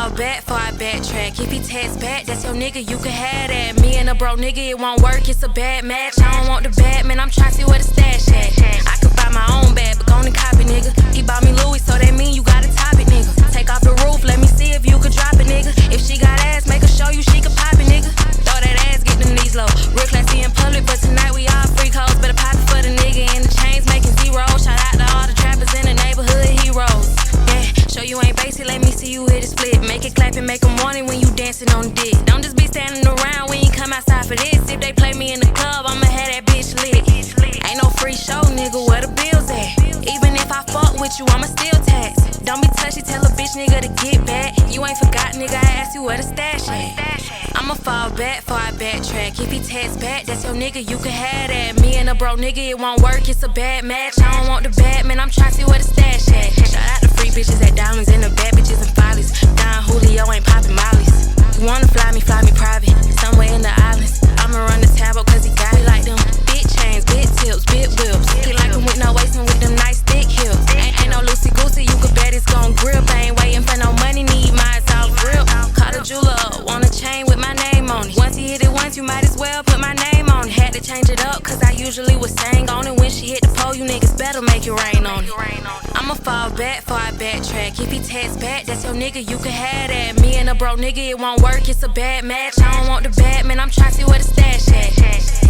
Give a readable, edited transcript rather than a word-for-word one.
fall back before I backtrack. If he text back, that's your nigga, you can have that. Me and a broke nigga, it won't work, it's a bad match. I don't want the bad man, I'm tryna see where the stash at. I could buy my own bag, but gon' copy, nigga. He bought me Louis, so that mean you gotta top it, nigga. Take off the roof, let me see if you could drop it, nigga. If she got ass, make her show you she could pop it, nigga. Throw that ass, get them knees low. Real classy in public, but tonight we all freak hoes. Better pop it for the nigga in the chains making zero. Shout out to all the trappers in the neighborhood heroes. Yeah, show you ain't basic, let me see you hit a split. Make it clap and make them want it when you dancing on the dick. Don't just be standing around when you come outside for this. If they play me in the club, I'ma have that bitch lit. Ain't no free show, nigga, where the bills at? Even if I fuck with you, I'ma still tax. Don't be touchy, tell a bitch nigga to get back. You ain't forgot, nigga, I asked you where the stash at. I'ma fall back before I backtrack. If he text back, that's your nigga, you can have that. Me and a broke nigga, it won't work, it's a bad match. I don't want the bad man, I'm tryna see where the stash at. Shout out to free bitches at diamonds and the bad bitches and follies. Don Julio ain't popping mollies. You wanna fly me private, somewhere in the islands. I'ma run the tab up cause he got it like them. Big chains, big tips, big whips. He like him with no waist and with them nice thick hips. Ain't no loosey goosey, you could bet it's gon' grip. I ain't waiting for no money, need mine off grip. Call the jeweler up, want a chain with my name on it. Once he hit it once, you might as well put my name on it. Had to change it up cause I usually was sang on it. When she hit the pole, you niggas better make it rain on it. I'ma fall back before I backtrack. If he text back, that's your nigga, you can have that. Me and a broke nigga, it won't work, it's a bad match. I don't want the bad man, I'm tryna see where the stash at.